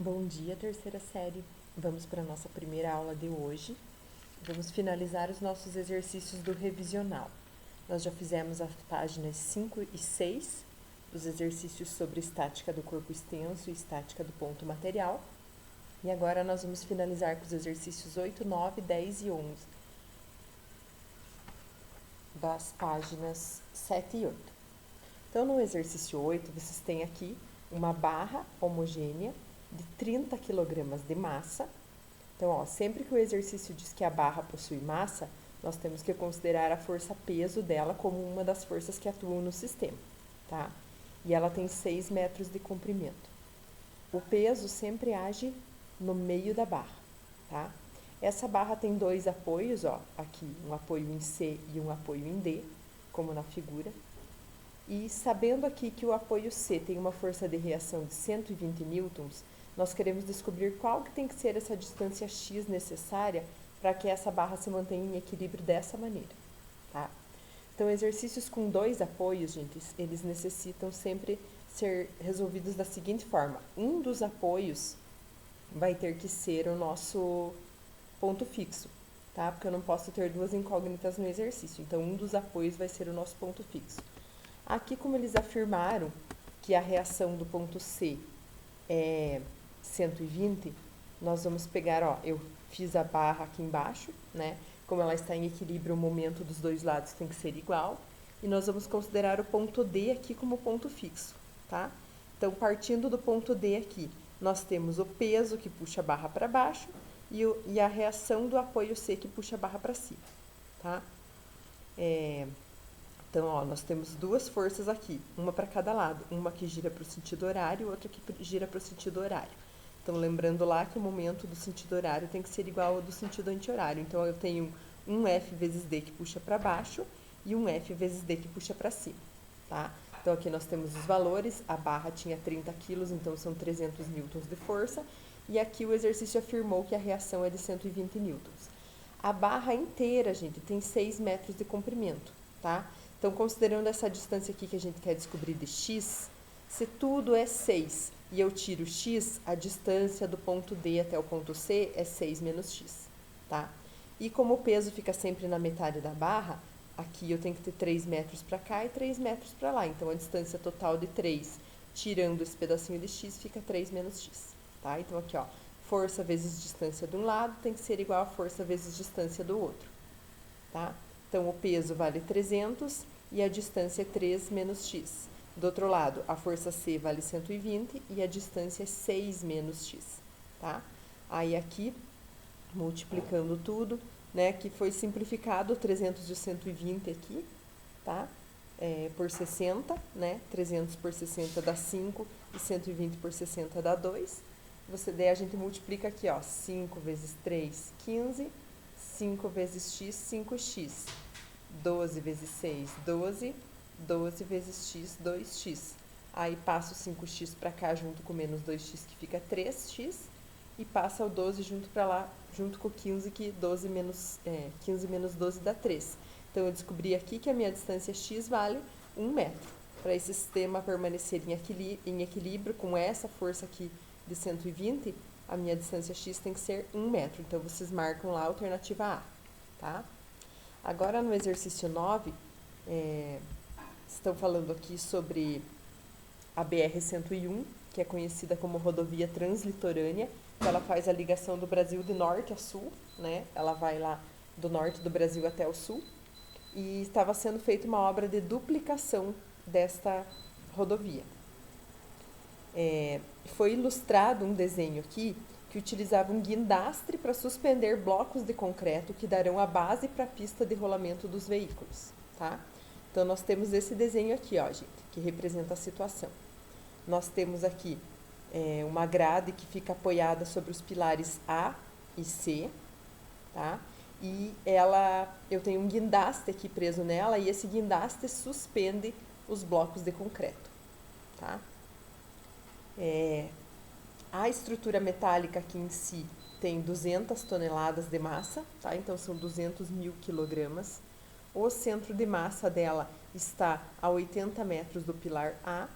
Bom dia, terceira série. Vamos para a nossa primeira aula de hoje. Vamos finalizar os nossos exercícios do revisional. Nós já fizemos as páginas 5 e 6, os exercícios sobre estática do corpo extenso e estática do ponto material. E agora nós vamos finalizar com os exercícios 8, 9, 10 e 11, das páginas 7 e 8. Então, no exercício 8, vocês têm aqui uma barra homogênea de 30 kg de massa. Então, ó, sempre que o exercício diz que a barra possui massa, nós temos que considerar a força-peso dela como uma das forças que atuam no sistema, tá? E ela tem 6 metros de comprimento. O peso sempre age no meio da barra, tá? Essa barra tem dois apoios, ó, aqui um apoio em C e um apoio em D, como na figura. E sabendo aqui que o apoio C tem uma força de reação de 120 newtons, nós queremos descobrir qual que tem que ser essa distância x necessária para que essa barra se mantenha em equilíbrio dessa maneira, tá? Então, exercícios com dois apoios, gente, eles necessitam sempre ser resolvidos da seguinte forma. Um dos apoios vai ter que ser o nosso ponto fixo, tá? Porque eu não posso ter duas incógnitas no exercício. Então, um dos apoios vai ser o nosso ponto fixo. Aqui, como eles afirmaram que a reação do ponto C é 120, nós vamos pegar, ó, eu fiz a barra aqui embaixo, né? Como ela está em equilíbrio, o momento dos dois lados tem que ser igual. E nós vamos considerar o ponto D aqui como ponto fixo, tá? Então, partindo do ponto D aqui, nós temos o peso que puxa a barra para baixo e a reação do apoio C que puxa a barra para cima, tá? Então, ó, nós temos duas forças aqui, uma para cada lado, uma que gira para o sentido horário e outra que gira para o sentido horário. Então, lembrando lá que o momento do sentido horário tem que ser igual ao do sentido anti-horário. Então, eu tenho um F vezes D que puxa para baixo e um F vezes D que puxa para cima, tá? Então, aqui nós temos os valores, a barra tinha 30 quilos, então são 300 newtons de força, e aqui o exercício afirmou que a reação é de 120 newtons. A barra inteira, gente, tem 6 metros de comprimento, tá? Então, considerando essa distância aqui que a gente quer descobrir de x, se tudo é 6 e eu tiro x, a distância do ponto D até o ponto C é 6 menos x, tá? E como o peso fica sempre na metade da barra, aqui eu tenho que ter 3 metros para cá e 3 metros para lá. Então, a distância total de 3, tirando esse pedacinho de x, fica 3 menos x, tá? Então, aqui, ó, força vezes distância de um lado tem que ser igual a força vezes distância do outro, tá? Então, o peso vale 300 e a distância é 3 menos x. Do outro lado, a força C vale 120 e a distância é 6 menos x, tá? Aí, aqui, multiplicando tudo, né, que foi simplificado 300 e 120 aqui, tá? Por 60, né? 300 por 60 dá 5 e 120 por 60 dá 2. Daí a gente multiplica aqui, ó, 5 vezes 3, 15, 5 vezes x, 5x. 12 vezes 6, 12. 12 vezes x, 2x. Aí passa o 5x para cá junto com menos 2x, que fica 3x. E passa o 12 junto para lá, junto com o 15, que 15 menos 12 dá 3. Então, eu descobri aqui que a minha distância x vale 1 metro. Para esse sistema permanecer em equilíbrio com essa força aqui de 120, a minha distância x tem que ser 1 metro. Então, vocês marcam lá a alternativa A, tá? Agora, no exercício 9, estão falando aqui sobre a BR-101, que é conhecida como rodovia translitorânea, que ela faz a ligação do Brasil de norte a sul, né? Ela vai lá do norte do Brasil até o sul, e estava sendo feita uma obra de duplicação desta rodovia. Foi ilustrado um desenho aqui que utilizava um guindastre para suspender blocos de concreto que darão a base para a pista de rolamento dos veículos, tá? Então, nós temos esse desenho aqui, ó, gente, que representa a situação. Nós temos aqui uma grade que fica apoiada sobre os pilares A e C, tá? E eu tenho um guindaste aqui preso nela e esse guindaste suspende os blocos de concreto, tá? A estrutura metálica aqui em si tem 200 toneladas de massa, tá? Então, são 200 mil quilogramas. O centro de massa dela está a 80 metros do pilar A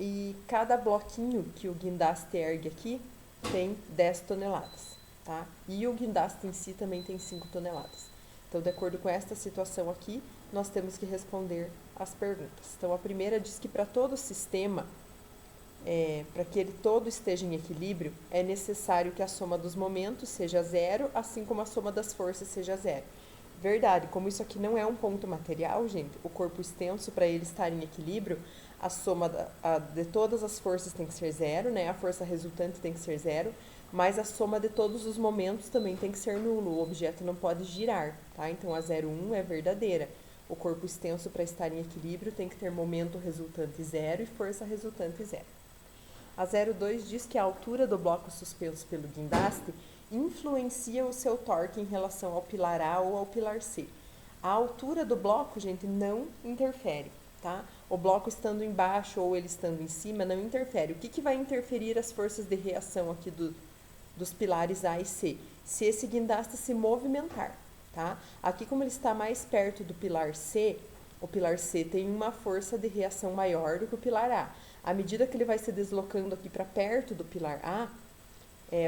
E cada bloquinho que o guindaste ergue aqui tem 10 toneladas, tá? E o guindaste em si também tem 5 toneladas. Então, de acordo com esta situação aqui, nós temos que responder as perguntas. Então, a primeira diz que para todo sistema, para que ele todo esteja em equilíbrio, é necessário que a soma dos momentos seja zero, assim como a soma das forças seja zero. Verdade, como isso aqui não é um ponto material, gente, o corpo extenso, para ele estar em equilíbrio, a soma de todas as forças tem que ser zero, né? A força resultante tem que ser zero, mas a soma de todos os momentos também tem que ser nulo, o objeto não pode girar, tá? Então, a 0,1 é verdadeira. O corpo extenso, para estar em equilíbrio, tem que ter momento resultante zero e força resultante zero. A 0,2 diz que a altura do bloco suspenso pelo guindaste influencia o seu torque em relação ao pilar A ou ao pilar C. A altura do bloco, gente, não interfere, tá? O bloco estando embaixo ou ele estando em cima não interfere. O que vai interferir as forças de reação aqui dos pilares A e C? Se esse guindaste se movimentar, tá? Aqui, como ele está mais perto do pilar C, o pilar C tem uma força de reação maior do que o pilar A. À medida que ele vai se deslocando aqui para perto do pilar A,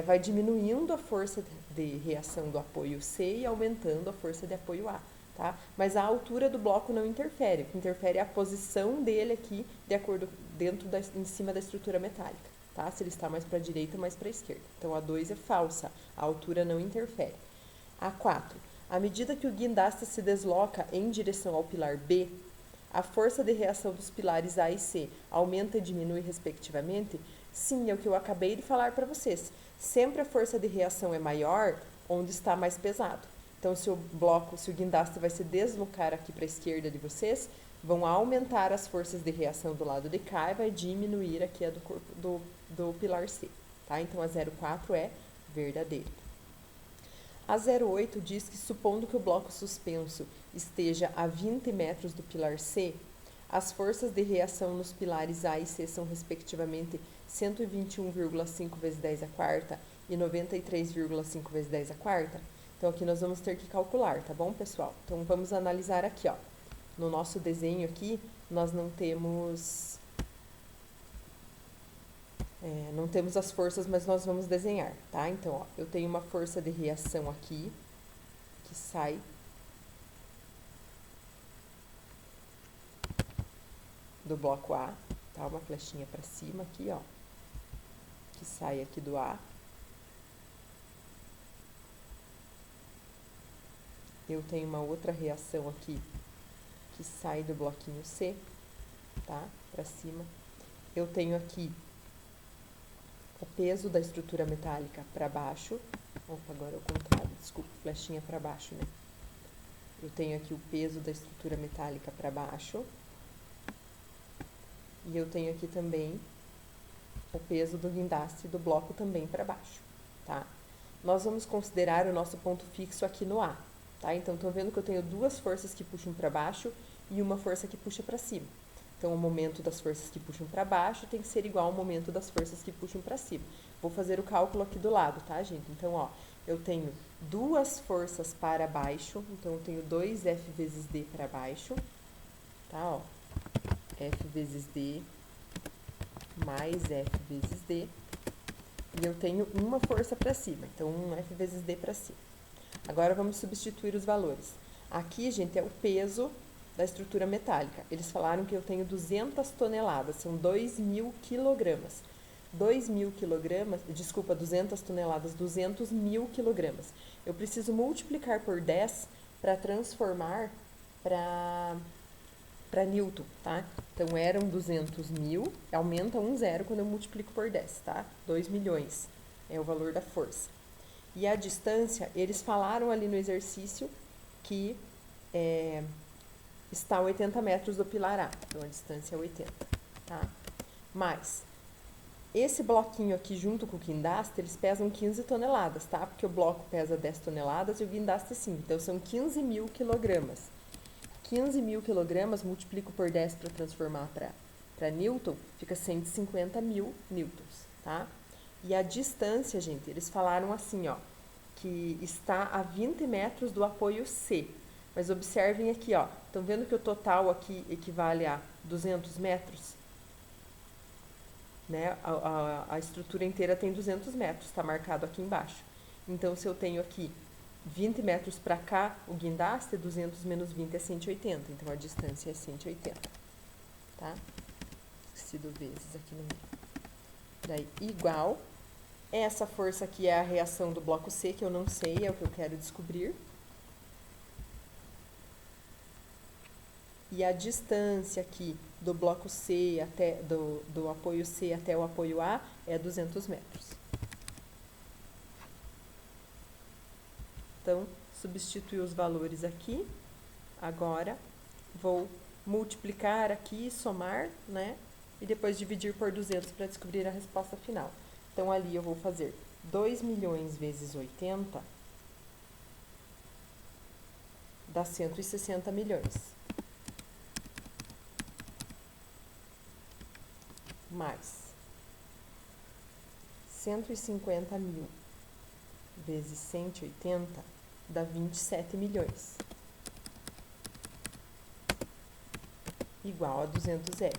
vai diminuindo a força de reação do apoio C e aumentando a força de apoio A, tá? Mas a altura do bloco não interfere. O que interfere é a posição dele aqui, de acordo em cima da estrutura metálica, tá? Se ele está mais para a direita ou mais para a esquerda. Então, a 2 é falsa, a altura não interfere. A 4. À medida que o guindaste se desloca em direção ao pilar B, a força de reação dos pilares A e C aumenta e diminui respectivamente? Sim, é o que eu acabei de falar para vocês. Sempre a força de reação é maior onde está mais pesado. Então, se o guindaste vai se deslocar aqui para a esquerda de vocês, vão aumentar as forças de reação do lado de cá e vai diminuir aqui a do corpo do pilar C, tá? Então, a 0,4 é verdadeira. A 0,8 diz que, supondo que o bloco suspenso esteja a 20 metros do pilar C, as forças de reação nos pilares A e C são, respectivamente, 121,5 vezes 10 a quarta e 93,5 vezes 10 a quarta. Então, aqui nós vamos ter que calcular, tá bom, pessoal? Então, vamos analisar aqui, ó. No nosso desenho aqui, nós não temos as forças, mas nós vamos desenhar, tá? Então, ó, eu tenho uma força de reação aqui, que sai do bloco A, tá? Uma flechinha para cima aqui, ó, que sai aqui do A. Eu tenho uma outra reação aqui, que sai do bloquinho C, tá? Para cima. Eu tenho aqui o peso da estrutura metálica para baixo. Opa, agora é o contrário, desculpa, flechinha para baixo, né? Eu tenho aqui o peso da estrutura metálica para baixo. E eu tenho aqui também o peso do guindaste do bloco também para baixo, tá? Nós vamos considerar o nosso ponto fixo aqui no A, tá? Então, estão vendo que eu tenho duas forças que puxam para baixo e uma força que puxa para cima. Então, o momento das forças que puxam para baixo tem que ser igual ao momento das forças que puxam para cima. Vou fazer o cálculo aqui do lado, tá, gente? Então, ó, eu tenho duas forças para baixo, então eu tenho 2F vezes D para baixo, tá, ó. F vezes D mais F vezes D. E eu tenho uma força para cima, então 1F vezes D para cima. Agora, vamos substituir os valores. Aqui, gente, é o peso da estrutura metálica. Eles falaram que eu tenho 200 toneladas, são 2.000 quilogramas. 2.000 quilogramas, desculpa, 200 toneladas, 200.000 quilogramas. Eu preciso multiplicar por 10 para transformar para Newton, tá? Então, eram 200.000, aumenta um zero quando eu multiplico por 10, tá? 2 milhões é o valor da força. E a distância, eles falaram ali no exercício que está a 80 metros do pilar A. Então, a distância é 80, tá? Mas, esse bloquinho aqui junto com o guindaste, eles pesam 15 toneladas, tá? Porque o bloco pesa 10 toneladas e o guindaste 5. Então, são 15.000 quilogramas. 15.000 quilogramas, multiplico por 10 para transformar para Newton, fica 150.000 newtons, tá? E a distância, gente, eles falaram assim, ó, que está a 20 metros do apoio C. Mas observem aqui, ó, estão vendo que o total aqui equivale a 200 metros? né? A estrutura inteira tem 200 metros, está marcado aqui embaixo. Então, se eu tenho aqui 20 metros para cá, o guindaste, 200 menos 20 é 180. Então, a distância é 180, tá? Esqueci do vezes aqui no meio. Daí, igual, essa força aqui é a reação do bloco C, que eu não sei, é o que eu quero descobrir. E a distância aqui do bloco C até do apoio C até o apoio A é 200 metros. Então, substituir os valores aqui. Agora, vou multiplicar aqui, somar, né? E depois dividir por 200 para descobrir a resposta final. Então, ali eu vou fazer 2 milhões vezes 80 dá 160 milhões. Mais 150 mil vezes 180 dá 27 milhões. Igual a 200F.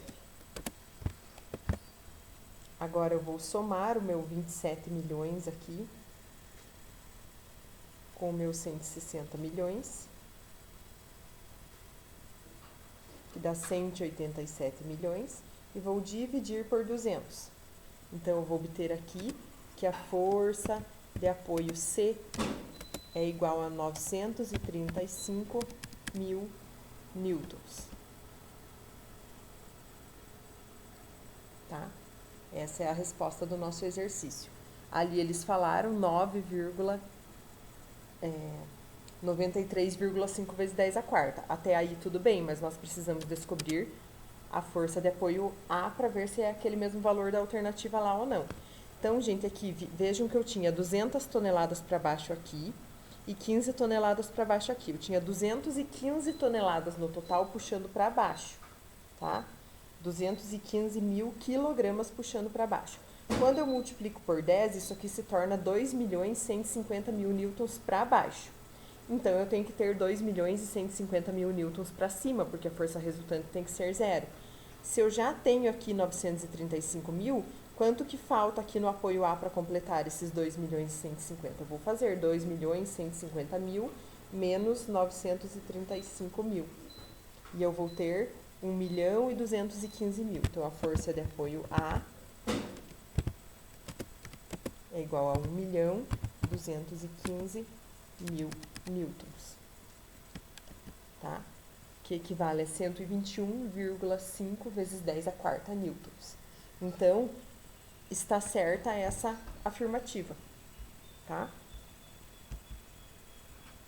Agora eu vou somar o meu 27 milhões aqui com o meu 160 milhões, que dá 187 milhões, e vou dividir por 200. Então, eu vou obter aqui que a força de apoio C é igual a 935 mil newtons. Tá? Essa é a resposta do nosso exercício. Ali eles falaram 93,5 vezes 10 a quarta. Até aí tudo bem, mas nós precisamos descobrir a força de apoio A para ver se é aquele mesmo valor da alternativa lá ou não. Então, gente, aqui vejam que eu tinha 200 toneladas para baixo aqui e 15 toneladas para baixo aqui. Eu tinha 215 toneladas no total puxando para baixo, tá? 215 mil quilogramas puxando para baixo. Quando eu multiplico por 10, isso aqui se torna 2 milhões e 150 mil newtons para baixo. Então, eu tenho que ter 2 milhões e 150 mil newtons para cima, porque a força resultante tem que ser zero. Se eu já tenho aqui 935 mil, quanto que falta aqui no apoio A para completar esses 2 milhões e 150? Eu vou fazer 2 milhões e 150 mil menos 935 mil. E eu vou ter 1 milhão e 215 mil. Então, a força de apoio A é igual a 1 milhão e 215 mil newtons. Tá? Que equivale a 121,5 vezes 10 a quarta newtons. Então, está certa essa afirmativa, tá?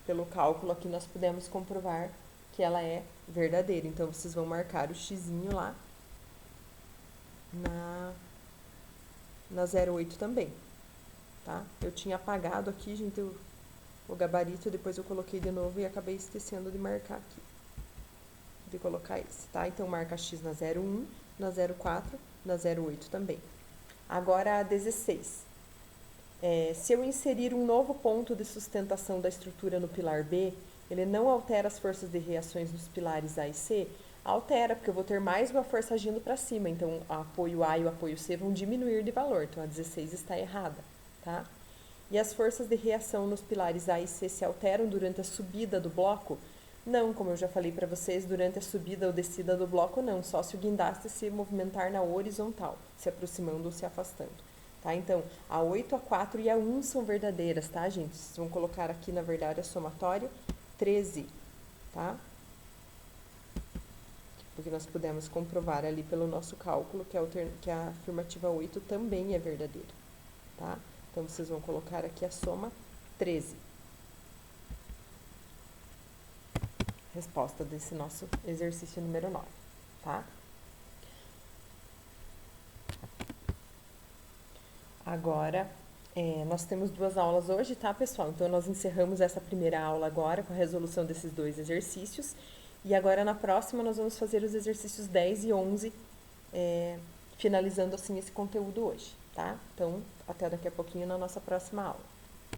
Pelo cálculo aqui, nós pudemos comprovar que ela é verdadeira. Então, vocês vão marcar o xizinho lá na 08 também, tá? Eu tinha apagado aqui, gente, o gabarito, depois eu coloquei de novo e acabei esquecendo de marcar aqui. De colocar esse, tá? Então, marca X na 01, na 04, na 08 também. Agora, a 16. Se eu inserir um novo ponto de sustentação da estrutura no pilar B, ele não altera as forças de reações nos pilares A e C? Altera, porque eu vou ter mais uma força agindo para cima. Então, o apoio A e o apoio C vão diminuir de valor. Então, a 16 está errada, tá? E as forças de reação nos pilares A e C se alteram durante a subida do bloco? Não, como eu já falei para vocês, durante a subida ou descida do bloco, não. Só se o guindaste se movimentar na horizontal, se aproximando ou se afastando. Tá? Então, a 8, a 4 e a 1 são verdadeiras, tá, gente? Vocês vão colocar aqui, na verdade, a somatório 13, tá? Porque nós pudemos comprovar ali pelo nosso cálculo que a afirmativa 8 também é verdadeira, tá? Então, vocês vão colocar aqui a soma 13. Resposta desse nosso exercício número 9, tá? Agora, nós temos 2 aulas hoje, tá, pessoal? Então, nós encerramos essa primeira aula agora com a resolução desses 2 exercícios. E agora, na próxima, nós vamos fazer os exercícios 10 e 11, finalizando, assim, esse conteúdo hoje, tá? Então, até daqui a pouquinho na nossa próxima aula.